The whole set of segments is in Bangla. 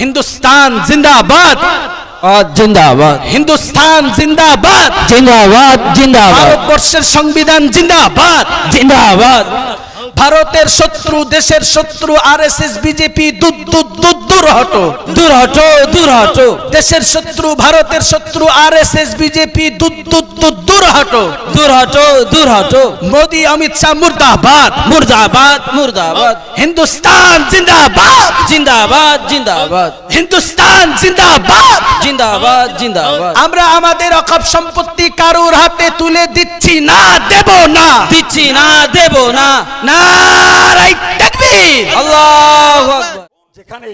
हिंदुस्तान जिंदाबाद जिंदाबाद, हिंदुस्तान जिंदाबाद जिंदाबाद, जिंदाबाद, ভারতবর্ষের সংবিধান জিন্দাবাদ जिंदाबाद, ভারতের শত্রু দেশের শত্রু আরএসএস বিজেপি দূর দূর দূর দূর হটো दूर हटो, दूर हटो, দেশের শত্রু ভারতের শত্রু আরএসএস বিজেপি দূর দূর দূর দূর হটো दूर हटो, दूर हटो, মোদি অমিত শাহ মুর্দাবাদ मुर्दाबाद, मुर्दाबाद, हिंदुस्तान जिंदाबाद जिंदाबाद, जिंदाबाद, हिंदुस्तान जिंदाबाद जिंदाबाद, जिंदाबाद, আমরা আমাদের অকাপ সম্পত্তি কারুর হাতে তুলে দিচ্ছি না দেব না দিচ্ছি না, দেব না, নারায়ে তাকবীর আল্লাহু আকবার। যেখানে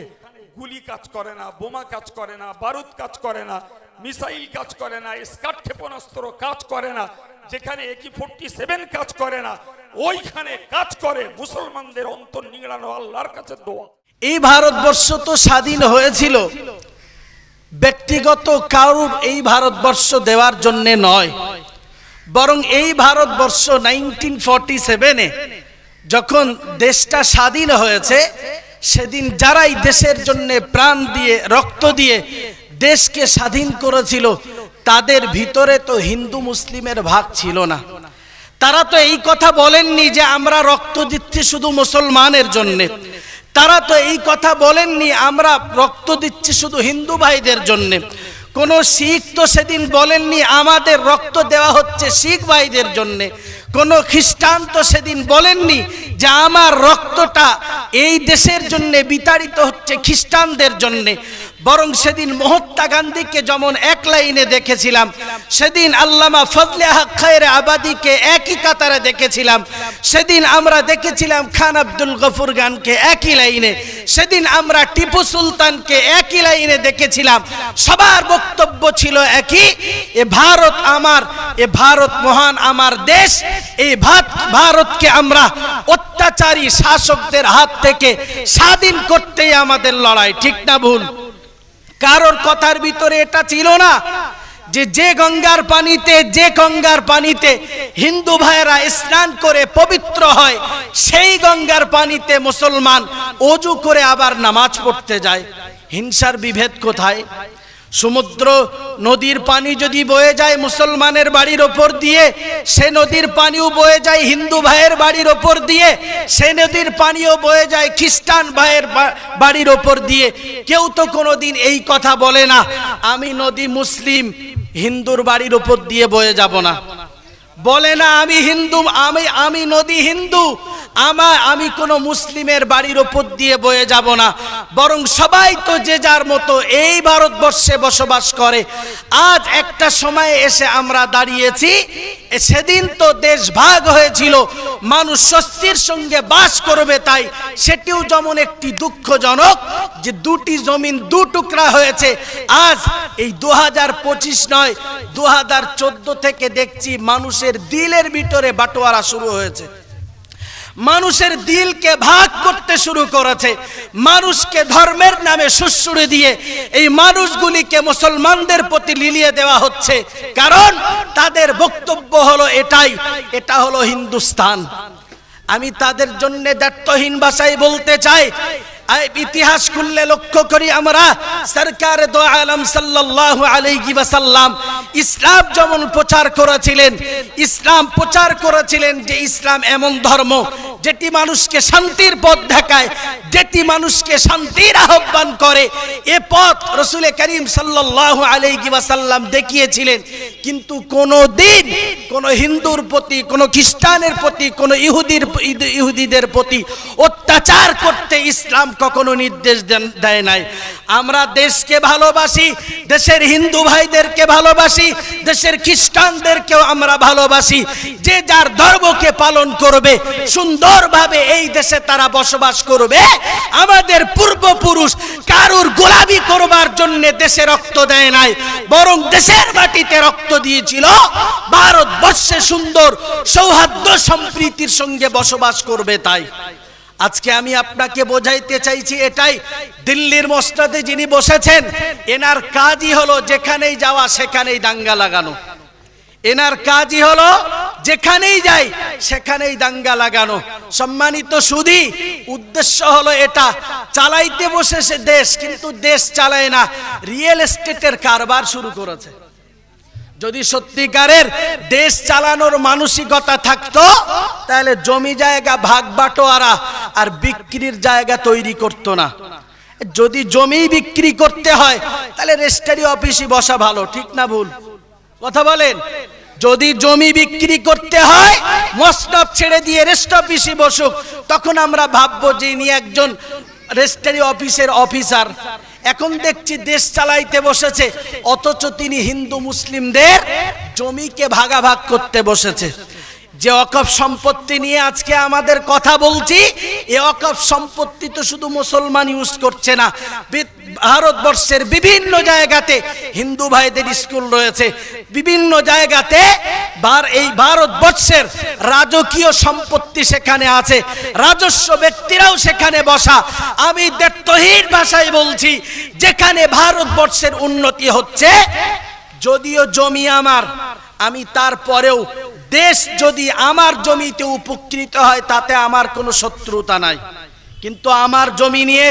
গুলি কাজ করে না, বোমা কাজ করে না, বারুদ কাজ করে না, মিসাইল কাজ করে না, স্কাট ক্ষেপণাস্ত্র কাজ করে না, যেখানে AK-47 কাজ করে না, ওইখানে কাজ করে মুসলমানদের অন্তর নিংড়ানো আল্লাহর কাছে দোয়া। এই ভারতবর্ষ তো স্বাধীন হয়েছিল ব্যক্তিগত কারুর এই ভারতবর্ষ দেওয়ার জন্য নয়, বরং এই ভারতবর্ষ 1947-এ যখন দেশটা স্বাধীন হয়েছে সেদিন যারাই দেশের জন্য প্রাণ দিয়ে রক্ত দিয়ে দেশকে স্বাধীন করেছিল তাদের ভিতরে তো হিন্দু মুসলিমের ভাগ ছিল না। তারা তো এই কথা বলেননি যে আমরা রক্ত দিচ্ছি শুধু মুসলমানের জন্যে, তারা তো এই কথা বলেননি আমরা রক্ত দিচ্ছি শুধু হিন্দু ভাইদের জন্যে, কোনো শিখ তো সেদিন বলেননি আমাদের রক্ত দেওয়া হচ্ছে শিখ ভাইদের জন্যে, কোনো খ্রিস্টান তো সেদিন বলেননি যে আমার রক্তটা এই দেশের জন্য বিতাড়িত হচ্ছে খ্রিস্টানদের জন্যে, বরং সেদিন মহাত্মা গান্ধীকে যেমন এক লাইনে দেখেছিলাম, সেদিন আল্লামা ফজলে হক খায়রে আবাদীকে একই কাতারে দেখেছিলাম, সেদিন আমরা দেখেছিলাম খান আব্দুল গফুর খানকে একই লাইনে, সেদিন আমরা টিপু সুলতানকে একই লাইনে দেখেছিলাম। সবার বক্তব্য ছিল একই, এ ভারত আমার, এ ভারত মহান আমার দেশ, এই ভারতকে আমরা অত্যাচারী শাসকদের হাত থেকে স্বাধীন করতেই আমাদের লড়াই, ঠিক না ভুল? কারোর কথার ভিতরে এটা ছিল না যে গঙ্গার পানিতে হিন্দু ভাইয়েরা স্নান করে পবিত্র হয় সেই গঙ্গার পানিতে মুসলমান ওযু করে আবার নামাজ পড়তে যায়। হিংসার বিভেদ কোথায়? সমুদ্র নদীর পানি যদি বয়ে যায় মুসলমানের বাড়ির ওপর দিয়ে, সে নদীর পানিও বয়ে যায় হিন্দু ভাইয়ের বাড়ির ওপর দিয়ে, সে নদীর পানিও বয়ে যায় খ্রিস্টান ভাইয়ের বাড়ির ওপর দিয়ে। কেউ তো কোনোদিন এই কথা বলে না আমি নদী মুসলিম হিন্দুর বাড়ির ওপর দিয়ে বয়ে যাব না, বলে না আমি হিন্দু, আমি নদী হিন্দু, আমি কোনো মুসলিমের বাড়ির ওপর দিয়ে বয়ে যাব না, বরং সবাই তো যে যার মতো এই ভারতবর্ষে বসবাস করে। আজ একটা সময়ে এসে আমরা দাঁড়িয়েছি, সেদিন তো দেশ ভাগ হয়েছিল মানুষ স্বস্তির সঙ্গে বাস করবে, তাই সেটিও যেমন একটি দুঃখজনক যে দুটি জমিন দু টুকরা হয়েছে। আজ এই 2025 নয় 2014 থেকে দেখছি মানুষের দিলের ভিতরে বাটোয়ারা শুরু হয়েছে, মানুষের দিলকে ভাগ করতে শুরু করেছে, মানুষকে ধর্মের নামে সুড়সুড়ি দিয়ে এই মানুষগুলিকে মুসলমানদের প্রতি লিলিয়ে দেওয়া হচ্ছে, কারণ তাদের বক্তব্য হলো এটাই, এটা হলো হিন্দুস্তান। আমি তাদের জন্য দায়িত্বহীন ভাষায় বলতে চাই, ইতিহাস খুললে লক্ষ্য করি আমরা সরকারে দো আলম সাল্লাল্লাহু আলাইহি ওয়াসাল্লাম ইসলাম যেমন প্রচার করেছিলেন যে ইসলাম এমন ধর্ম যেটি মানুষকে শান্তির পথ দেখায়, যেটি মানুষকে শান্তির আহ্বান করে, এ পথ রাসূল করিম সাল্লাল্লাহু আলাইহি ওয়াসাল্লাম দেখিয়েছিলেন। কিন্তু কোনো দিন কোনো হিন্দুর প্রতি, কোনো খ্রিস্টানের প্রতি, কোনো ইহুদিদের প্রতি অত্যাচার করতে ইসলাম কখনো নির্দেশ দেয় নাই। আমরা দেশকে ভালোবাসি, দেশের হিন্দু ভাইদেরকে ভালোবাসি, দেশের খ্রিস্টানদেরকেও আমরা ভালোবাসি। যে যার ধর্মকে পালন করবে, সুন্দরভাবে এই দেশে তারা বসবাস করবে। আমাদের পূর্বপুরুষ কারুর গোলামি করবার জন্য দেশে রক্ত দেয় নাই, বরং দেশের মাটিতে রক্ত দিয়েছিল ভারতবর্ষে সুন্দর সৌহার্দ্য সম্প্রীতির সঙ্গে বসবাস করবে। তাই আজকে আমি আপনাকে বোঝাইতে চাইছি এটাই, দিল্লির মসনদে যিনি বসেছেন এনার কাজই হলো যেখানেই যাওয়া সেখানেই দাঙ্গা লাগানো, এনার কাজই হলো যেখানেই যাই সেখানেই দাঙ্গা লাগানো। সম্মানিত সুধী, উদ্দেশ্য হলো এটা, চালাইতে বসেছে দেশ, কিন্তু দেশ চালায় না, রিয়েল এস্টেটের কারবার শুরু করেছে। যদি সত্যিকারের দেশ চালানোর মানসিকতা থাকতো তাহলে জমি জায়গা ভাগ বাটোয়ারা আর বিক্রির জায়গা তৈরি করতো না। যদি জমি বিক্রি করতে হয় তাহলে রেজিস্ট্রি অফিসে বসা ভালো, ঠিক না ভুল কথা বলেন? যদি জমি বিক্রি করতে হয় মসনদ ছেড়ে দিয়ে রেজিস্ট্রি অফিসে বসুক, তখন আমরা ভাববো যে ইনি একজন রেজিস্ট্রি অফিসের অফিসার। এখন দেখছি দেশ চালাইতে বসেছে, অথচ তিনি হিন্দু মুসলিমদের জমিকে ভাগাভাগ করতে বসেছে। যে ওয়াকফ সম্পত্তি নিয়ে আজকে আমাদের কথা বলছি, এই ওয়াকফ সম্পত্তি তো শুধু মুসলমান ইউজ করছে না, ভারতবর্ষের বিভিন্ন জায়গাতে হিন্দু ভাইদের স্কুল রয়েছে, বিভিন্ন জায়গাতে এই ভারতবর্ষের রাজকীয় সম্পত্তি সেখানে আছে, রাজস্ব ব্যক্তিরাও সেখানে বসা। আমি দ্ব্যর্থহীন ভাষায় বলছি, যেখানে ভারতবর্ষের উন্নতি হচ্ছে, যদিও জমি আমার, আমি তারপরেও দেশ যদি আমার জমিতে উপকৃত হয় তাতে আমার কোনো শত্রুতা নাই। কিন্তু আমার জমি নিয়ে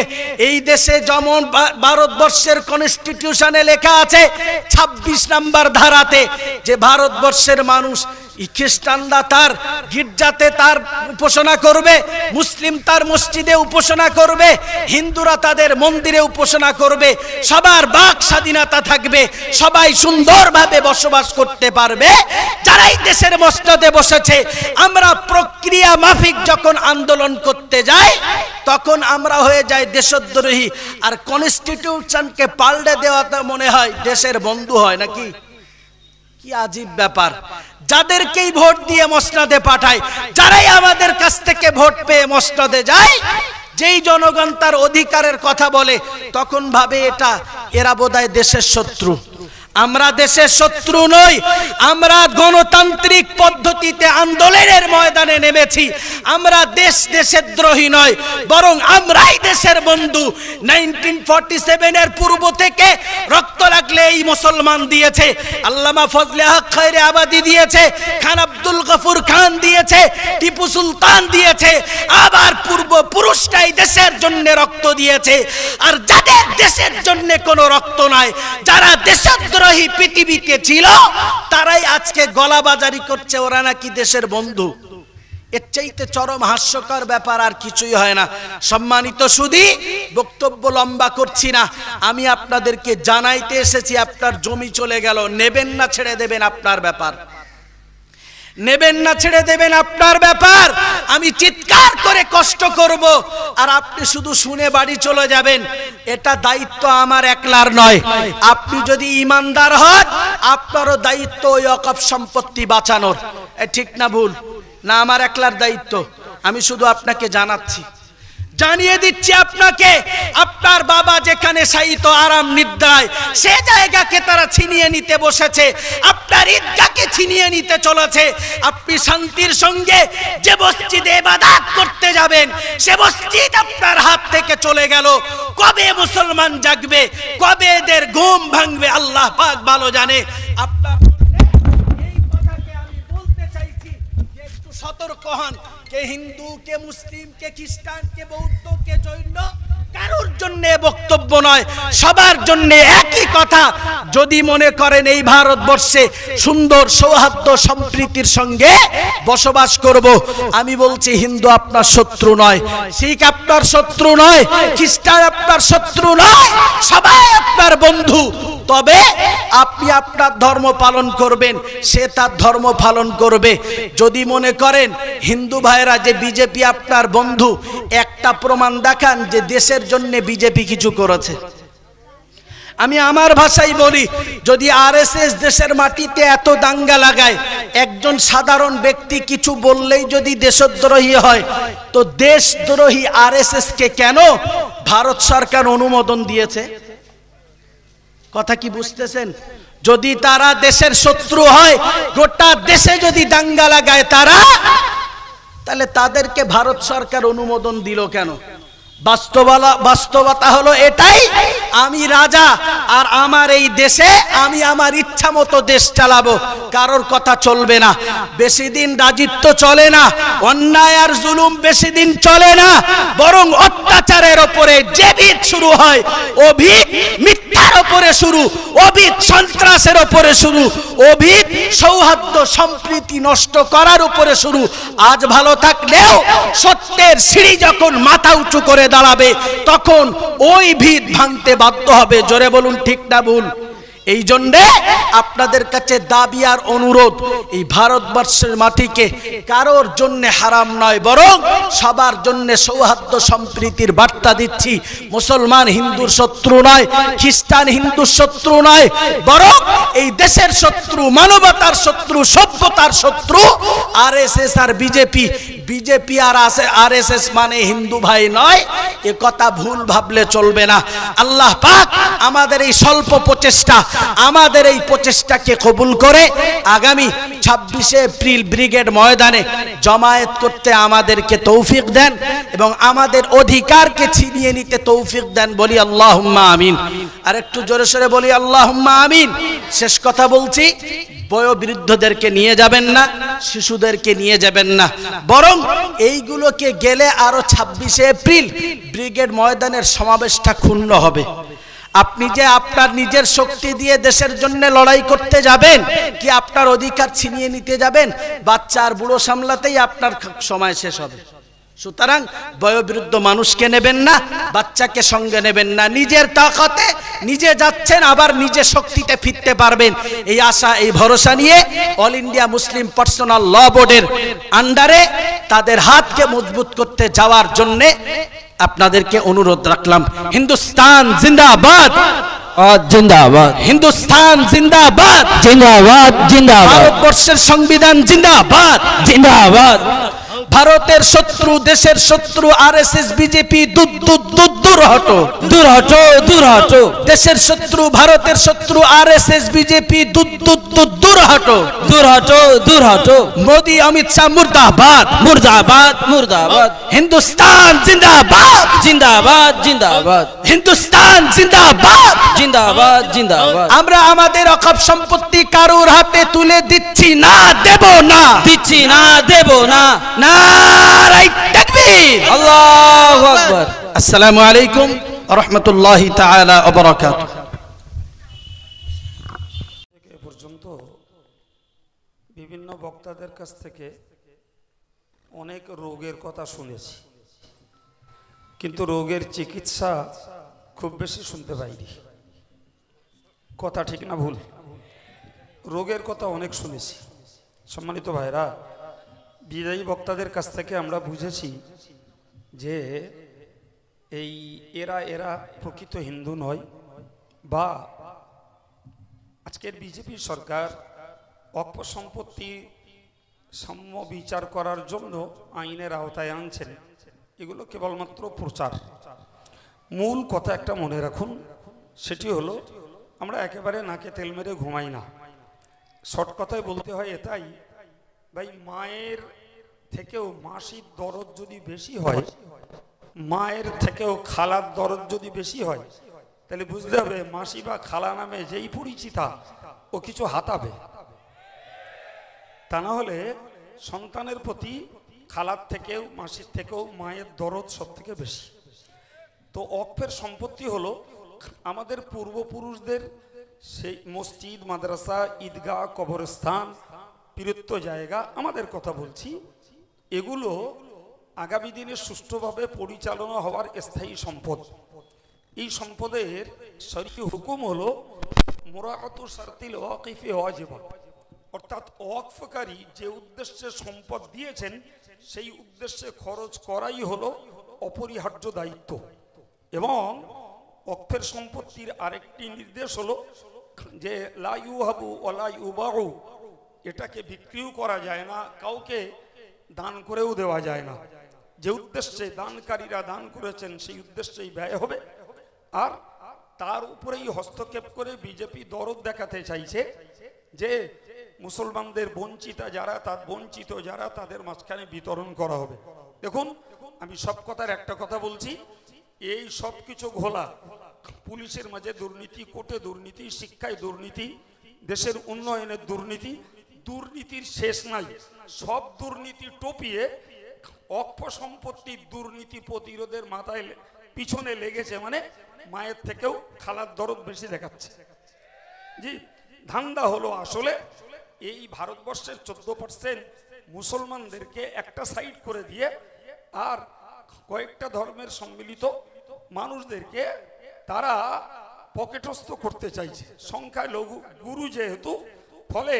এই দেশে যেমন ভারতবর্ষের কনস্টিটিউশনে লেখা আছে 26 নম্বর ধারাতে যে ভারতবর্ষের মানুষ, খ্রিস্টানরা তার গির্জাতে তার উপাসনা করবে, মুসলিম তার মসজিদে উপাসনা করবে, হিন্দুরা তাদের মন্দিরে উপাসনা করবে, সবার বাক স্বাধীনতা থাকবে, সবাই সুন্দরভাবে বসবাস করতে পারবে। যারাই দেশের মসজিদে বসেছে, আমরা প্রক্রিয়া মাফিক যখন আন্দোলন করতে যাই তখন আমরা হয়ে যাই দেশদ্রোহী, আর কনস্টিটিউশনকে পাল্টে দেওয়াতে মনে হয় দেশের বন্ধু হয় নাকি? কি আজীব ব্যাপার। যাদেরকেই ভোট দিয়ে মসনদে পাঠায়, যারাই আমাদের কাছ থেকে ভোট পেয়ে মসনদে যায়, যেই জনগণ তার অধিকারের কথা বলে তখন ভাবে এরা বোধহয় দেশের শত্রু। আমরা দেশের শত্রু নই, আমরা গণতান্ত্রিক পদ্ধতিতে আন্দোলনের ময়দানে নেমেছি। আমরা দেশের দ্রোহী নয়, বরং আমরাই দেশের বন্ধু। 1947 এর পূর্ব থেকে রক্ত লাগলে এই মুসলমান দিয়েছে, আল্লামা ফজলে হক খায়রে আবাদি দিয়েছে, খান আব্দুল গফুর খান দিয়েছে, টিপু সুলতান দিয়েছে, আবার পূর্বপুরুষটাই দেশের জন্য রক্ত দিয়েছে। আর যাদের দেশের জন্য কোনো রক্ত নাই, যারা দেশদ্রোহী পৃথিবীতে ছিল, তারাই আজকে গলাবাজারি করছে ওরা নাকি দেশের বন্ধু। এর চাইতে চরম হাস্যকর ব্যাপার আর কিছুই হয় না। সম্মানিত সুধী, বক্তব্য লম্বা করছি না, আমি আপনাদেরকে জানাইতে এসেছি, আপনার জমি চলে গেল, নেবেন না ছেড়ে দেবেন আপনার ব্যাপার, নেবেন না ছেড়ে দেবেন আপনার ব্যাপার। আমি চিৎকার করে কষ্ট করব আর আপনি শুধু শুনে বাড়ি চলে যাবেন, এটা দায়িত্ব আমার একলার নয়। আপনি যদি ইমানদার হন, আপনারও দায়িত্ব ওই ওয়াকফ সম্পত্তি বাঁচানোর। ঠিক না ভুল? না আমার একলার দায়িত্ব? আমি শুধু আপনাকে জানিয়ে দিচ্ছি আপনাকে, আপনার বাবা যেখানে শায়িত আরাম নিদ্রায়, সে জায়গাকে তারা ছিনিয়ে নিতে বসেছে, আপনার ঈদগাহকে ছিনিয়ে নিতে চলেছে। আপনি শান্তির সঙ্গে যে মসজিদে ইবাদত করতে যাবেন, সে মসজিদ আপনার হাত থেকে চলে গেল। কবে মুসলমান জাগবে, কবে এদের ঘুম ভাঙবে, আল্লাহ পাক ভালো জানে। আপনার এই কথাকে আমি বলতে চাইছি যে একটু সতর্ক হন। কে হিন্দু, কে মুসলিম, কে খ্রিস্টান, কে বৌদ্ধ, কে জৈন, কারোর জন্য বক্তব্য নয়, সবার জন্য একই কথা। যদি মনে করেন এই ভারতবর্ষে সুন্দর সৌহার্দ্য সম্প্রীতির সঙ্গে বসবাস করব, আমি বলছি হিন্দু আপনার শত্রু নয়, শিখ আপনার শত্রু নয়, খ্রিস্টান আপনার শত্রু নয়, সবাই আপনার বন্ধু। তবে আপনি আপনার ধর্ম পালন করবেন, সে তার ধর্ম পালন করবে। যদি মনে করেন হিন্দু ভাইরা যে বিজেপি আপনার বন্ধু, একটা প্রমাণ দেখান যে দেশের জন্য বিজেপি কিছু করেছে। আমি আমার ভাষায় বলি, যদি আরএসএস দেশের মাটিতে এত দাঙ্গা লাগায়, একজন সাধারণ ব্যক্তি কিছু বললেই যদি দেশদ্রোহী হয়, তো দেশদ্রোহী আরএসএস কে কেন ভারত সরকার অনুমোদন দিয়েছে? কথা কি বুঝতেছেন? যদি তারা দেশের শত্রু হয়, গোটা দেশে যদি দাঙ্গা লাগায় তারা, তাহলে তাদেরকে ভারত সরকার অনুমোদন দিল কেন? বাস্তবতা হলো এটাই, আমি রাজা আর আমার এই দেশে আমি আমার ইচ্ছা মতো দেশ চালাবো, কারোর কথা চলবে না। বেশি দিন রাজত্ব চলে না, অন্যায় আর জুলুম বেশি দিন চলে না, বরং অত্যাচারের ওপরে যে ভিত শুরু হয় ও ভিত মিথ্যার ওপরে শুরু, ও ভিত সন্ত্রাসের ওপরে শুরু, ও ভিত সৌহার্দ্য সম্প্রীতি নষ্ট করার উপরে শুরু। আজ ভালো থাকলেও সত্যের সিঁড়ি যখন মাথা উঁচু করে দাঁড়াবে তখন ওই ভিত ভাঙতে বাধ্য হবে। জোরে বলুন ঠিক না ভুল? এই জন্যে আপনাদের কাছে দাবি আর অনুরোধ, এই ভারতবর্ষের মাটিকে কারোর জন্য হারাম নয়, বরং সবার জন্য সৌহার্দ্য সম্প্রীতির বার্তা দিচ্ছি। মুসলমান হিন্দুর শত্রু নয়, খ্রিস্টান হিন্দুর শত্রু নয়, বরং এই দেশের শত্রু, মানবতার শত্রু, সভ্যতার শত্রু আরএসএস আর বিজেপি। বিজেপি আর আরএসএস মানে হিন্দু ভাই নয়, এ কথা ভুল ভাবলে চলবে না। আল্লাহ পাক আমাদের এই স্বল্প প্রচেষ্টা, আমাদের এই প্রচেষ্টাকে কবুল করে আগামী 26শে এপ্রিল ব্রিগেড ময়দানে জমায়েত করতে আমাদেরকে তৌফিক দেন এবং আমাদের অধিকারকে ছিনিয়ে নিতে তৌফিক দেন। বলি আল্লাহুম্মা আমিন। আর একটু জোরে সোরে বলি আল্লাহুম্মা আমিন। শেষ কথা বলছি, বয়োবৃদ্ধদেরকে নিয়ে যাবেন না, শিশুদেরকে নিয়ে যাবেন না, বরং এইগুলোকে গেলে আরো 26শে এপ্রিল ব্রিগেড ময়দানের সমাবেশটা ক্ষুণ্ণ হবে। আপনি যে আপনার নিজের শক্তি দিয়ে দেশের জন্য লড়াই করতে যাবেন, কি আপনার অধিকার ছিনিয়ে নিতে যাবেন? বাচ্চা আর বুড়ো সামলাতেই আপনার সময় শেষ হবে। সুতরাং বয়োবৃদ্ধ মানুষকে নেবেন না, বাচ্চাকে সঙ্গে নেবেন না। নিজের তাকতে নিজে যাচ্ছেন, আবার নিজে শক্তিতে ফিরতে পারবেন, এই আশা এই ভরসা নিয়ে অল ইন্ডিয়া মুসলিম পার্সোনাল ল বোর্ডের আন্ডারে তাদের হাতকে মজবুত করতে যাওয়ার জন্যে আপনাদেরকে অনুরোধ রাখলাম। হিন্দুস্তান জিন্দাবাদ, জিন্দাবাদ, হিন্দুস্তান জিন্দাবাদ, জিন্দাবাদ, জিন্দাবাদ, ভারতবর্ষের সংবিধান জিন্দাবাদ, জিন্দাবাদ। ভারতের শত্রু, দেশের শত্রু আরএসএস বিজেপি দূর দূর দূর দূর হটো, দূর হটো, দূর হটো। দেশের শত্রু, ভারতের শত্রু আরএসএস বিজেপি দূর দূর দূর দূর হটো, দূর হটো, দূর হটো। মোদি অমিত শাহ মুর্দাবাদ, মুর্দাবাদ, মুর্দাবাদ। হিন্দুস্তান জিন্দাবাদ, জিন্দাবাদ, জিন্দাবাদ, হিন্দুস্তান জিন্দাবাদ, জিন্দাবাদ, জিন্দাবাদ। আমরা আমাদের অকাপ সম্পত্তি কারুর হাতে তুলে দিচ্ছি না, দেব না, দিচ্ছি না, দেব না। নারায়ে তাকবীর, আল্লাহু আকবার। আসসালামু আলাইকুম ওয়া রাহমাতুল্লাহি তাআলা ওয়া বারাকাতুহু। এ পর্যন্ত বিভিন্ন বক্তাদের কাছ থেকে অনেক রোগের কথা শুনেছি, কিন্তু রোগের চিকিৎসা খুব বেশি শুনতে পাইনি। কথা ঠিক না ভুল? রোগের কথা অনেক শুনেছি। সম্মানিত ভাইরা, বিদায়ী বক্তাদের কাছ থেকে আমরা বুঝেছি যে এরা প্রকৃত হিন্দু নয়, বা আজকের বিজেপি সরকার অক্ষ সম্পত্তি সাম্য বিচার করার জন্য আইনের আওতায় আনছেন। এগুলো কেবলমাত্র প্রচার। মূল কথা একটা মনে রাখুন, সেটি হলো আমরা একেবারে নাকে তেল মেরে ঘুমাই না। শর্ট কথায় বলতে হয় এটাই, ভাই মায়ের থেকেও মাসির দরদ যদি বেশি হয়, মায়ের থেকেও খালার দরদ যদি বেশি হয়, তাহলে বুঝতে হবে মাসি বা খালা নামে যেই পরিচিতা ও কিছু হাতাবে। তা না হলে সন্তানের প্রতি খালার থেকেও মাসির থেকেও মায়ের দরদ সব থেকে বেশি। তো অক্ফের সম্পত্তি হলো আমাদের পূর্বপুরুষদের সেই মসজিদ, মাদ্রাসা, ঈদগাহ, কবরস্থান, পীরত্ব জায়গা, আমাদের কথা বলছি, এগুলো আগামী দিনে সুষ্ঠুভাবে পরিচালনা হওয়ার স্থায়ী সম্পদ। এই সম্পদের শরীয়ী হুকুম হলো মুরাআতু শারতিল ওয়াকিফি ওয়াজিবা, অর্থাৎ ওয়াকফকারী যে উদ্দেশ্যে সম্পদ দিয়েছেন সেই উদ্দেশ্যে খরচ করাই হলো অপরিহার্য দায়িত্ব। এবং ওয়াকফের সম্পত্তির আরেকটি নির্দেশ হলো যে লা ইউহাবু ওয়ালা ইউবাউ, এটাকে বিক্রিও করা যায় না, কাউকে দান করেও দেওয়া যায় না। যে উদ্দেশ্যে দানকারীরা দান করেছেন সেই উদ্দেশ্যেই ব্যয় হবে। আর তার উপরেই হস্তক্ষেপ করে বিজেপি দরদ দেখাতে চাইছে যে মুসলমানদের বঞ্চিত যারা তাদের মাঝখানে বিতরণ করা হবে। দেখুন, আমি সব কথার একটা কথা বলছি, এই সব কিছু ঘোলা, পুলিশের মাঝে দুর্নীতি, কোর্টে দুর্নীতি, শিক্ষায় দুর্নীতি, দেশের উন্নয়নের দুর্নীতি, দুর্নীতির শেষ নাই। সব দুর্নীতি টপিয়ে অক্ষ সম্পত্তির দুর্নীতি প্রতিরোধের মাথায় পিছনে লেগেছে, মানে মায়ের থেকেও খালার দরদ বেশি দেখাচ্ছে। জি, ধান্দা হলো আসলে এই ভারতবর্ষের 14% মুসলমানদেরকে একটা সাইড করে দিয়ে আর কয়েকটা ধর্মের সম্মিলিত মানুষদেরকে তারা পকেটস্থ করতে চাইছে, সংখ্যায় লঘু গুরু যেহেতু, ফলে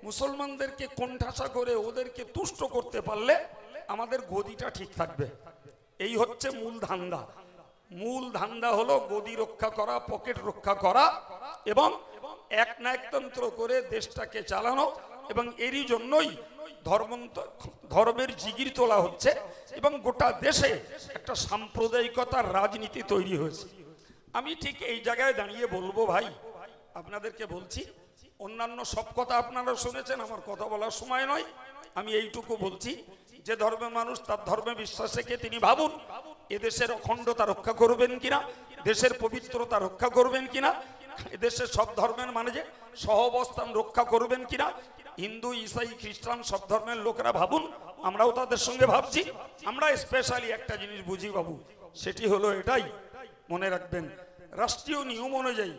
মুসলমানদেরকে কোণঠাসা করে ওদেরকে তুষ্ট করতে পারলে আমাদের গদিটা ঠিক থাকবে। এই হচ্ছে মূল ধান্দা। মূল ধান্দা হলো গদি রক্ষা করা, পকেট রক্ষা করা এবং এক নায়কতন্ত্র করে দেশটাকে চালানো, এবং এরই জন্যই ধর্মের জিগির তোলা হচ্ছে এবং গোটা দেশে একটা সাম্প্রদায়িকতার রাজনীতি তৈরি হয়েছে। আমি ঠিক এই জায়গায় দাঁড়িয়ে বলবো ভাই, আপনাদেরকে বলছি, অন্যান্য সব কথা আপনারা শুনেছেন, আমার কথা বলার সময় নয়, আমি এইটুকু বলছি, যে ধর্মের মানুষ তার ধর্মে বিশ্বাস রেখে তিনি ভাবুন এদেশের অখণ্ডতা রক্ষা করবেন কিনা, দেশের পবিত্রতা রক্ষা করবেন কিনা, এদেশের সব ধর্মের মানে যে সহাবস্থান রক্ষা করবেন কিনা। হিন্দু, ইসাই, খ্রিস্টান সব ধর্মের লোকেরা ভাবুন, আমরাও তাদের সঙ্গে ভাবছি। আমরা স্পেশালি একটা জিনিস বুঝি বাবু, সেটি হলো এটাই, মনে রাখবেন, রাষ্ট্রীয় নিয়ম অনুযায়ী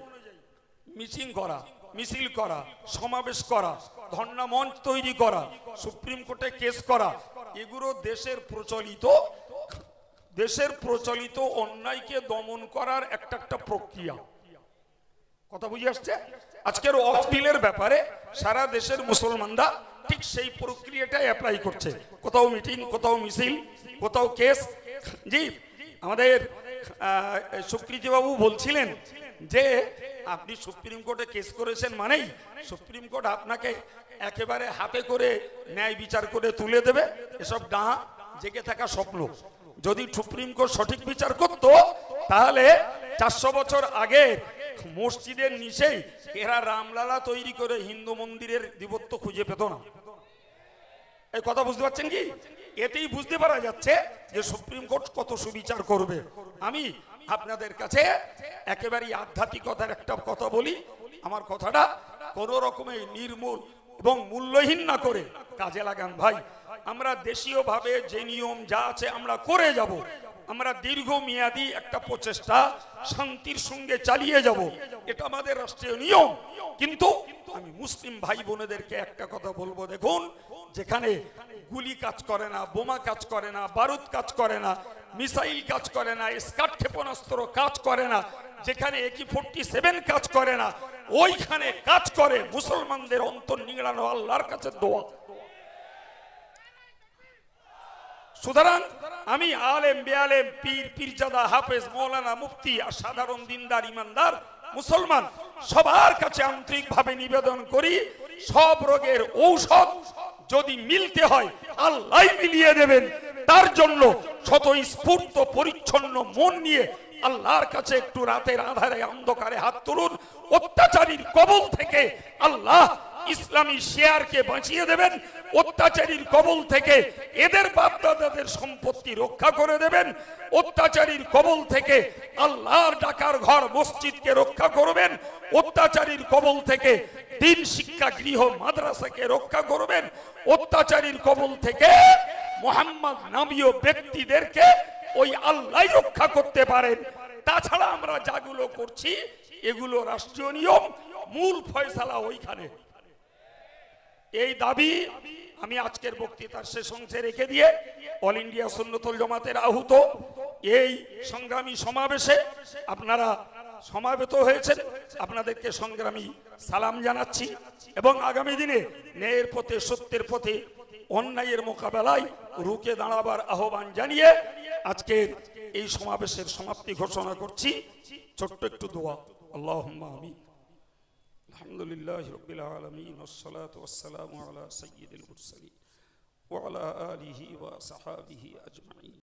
মিছিল করা, সমাবেশ করা, ধর্ণা মঞ্চ তৈরি করা, সুপ্রিম কোর্টে কেস করা, এগুলো দেশের প্রচলিত অন্যায়কে দমন করার একটা প্রক্রিয়া। কথা বুঝে আসছে? আজকের অশ্লীলের ব্যাপারে সারা দেশের মুসলমানরা ঠিক সেই প্রক্রিয়াটাই অ্যাপ্লাই করছে। কোথাও মিটিং, কোথাও মিছিল, কোথাও কেস। জি, আমাদের সুকৃতি বাবু বলছিলেন যে আপনি সুপ্রিম কোর্টে কেস করেছেন মানেই সুপ্রিম কোর্ট আপনাকে একেবারে হাতে করে ন্যায় বিচার করে তুলে দেবে। এসব ডাহা জেগে থাকা স্বপ্ন। যদি সুপ্রিম কোর্ট সঠিক বিচার করত তাহলে 400 বছর আগে মসজিদের নিচেই এরা রামলালা তৈরি করে হিন্দু মন্দিরের দিবত্ব খুঁজে পেত না। এই কথা বুঝতে পারছেন কি? এতেই বুঝতে পারা যাচ্ছে যে সুপ্রিম কোর্ট কত সুবিচার করবে। আমি আপনাদের কাছে একেবারেই আধ্যাত্মিকতার একটা কথা বলি, আমার কথাটা কোনো রকমে নির্মূল এবং মূল্যহীন না করে কাজে লাগান ভাই। আমরা দেশীয়ভাবে যে নিয়ম যা আছে আমরা করে যাব, আমরা দীর্ঘমেয়াদী একটা প্রচেষ্টা শান্তির সঙ্গে চালিয়ে যাব, এটা আমাদের রাষ্ট্রীয় নিয়ম। কিন্তু আমি মুসলিম ভাই বোনেদেরকে একটা কথা বলবো, দেখুন, যেখানে গুলি কাজ করে না, বোমা কাজ করে না, বারুদ কাজ করে না, মিসাইল কাজ করে না, স্কাট ক্ষেপণাস্ত্র কাজ করে না, যেখানে AK-47 কাজ করে না, ওইখানে কাজ করে মুসলমানদের অন্তর নিংড়ানো আল্লাহর কাছে দোয়া। সুতরাং আমি আলেম, বেআলেম, পীর, পীরজাদা, হাফেজ, মৌলানা, মুফতি আর সাধারণ দিনদার ইমানদার মুসলমান সবার কাছে আন্তরিকভাবে নিবেদন করি, সব রোগের ঔষধ যদি মিলতে হয় আল্লাহ মিলিয়ে দেবেন। তার জন্য স্বতঃস্ফূর্ত পরিচ্ছন্ন মন নিয়ে আল্লাহর কাছে একটু রাতের আধারে অন্ধকারে হাত তুলুন। অত্যাচারীর কবল থেকে আল্লাহ ইসলামী শেয়ারকে বাঁচিয়ে দেবেন, অত্যাচারীর কবল থেকে এদের বাপদাদাদের সম্পত্তি রক্ষা করে দেবেন, অত্যাচারীর কবল থেকে আল্লাহর ডাকার ঘর মসজিদকে রক্ষা করবেন, অত্যাচারীর কবল থেকে দিন শিক্ষা গৃহ মাদ্রাসাকে রক্ষা করবেন, অত্যাচারীর কবল থেকে মুহাম্মদ নামীয় ব্যক্তিদেরকে ওই আল্লাহ রক্ষা করতে পারেন। তাছাড়া আমরা যাগুলো করছি এগুলো রাষ্ট্রীয় নিয়ম, মূল ফয়সালা ওইখানে। এই দাবি আমি আজকের বক্তৃতার শেষ অংশে রেখে দিয়ে অল ইন্ডিয়া সুন্নতুল জামাতের আহুত এই সংগ্রামী সমাবেশে আপনারা সমাবেত হয়েছেন, আপনাদেরকে সংগ্রামী সালাম জানাচ্ছি এবং আগামী দিনে ন্যায়ের পথে, সত্যের পথে, অন্যায়ের মোকাবেলায় রুখে দাঁড়াবার আহ্বান জানিয়ে আজকের এই সমাবেশের সমাপ্তি ঘোষণা করছি। ছোট্ট একটু দোয়া। আল্লাহুম্মা আমিন। আলহামদুলিল্লাহি রাব্বিল আলামিন ওয়াসসালাতু ওয়াসসালামু আলা সাইয়্যিদিল মুরসালিন ওয়া আলা আলিহি ওয়া সাহবিহি আজমাইন।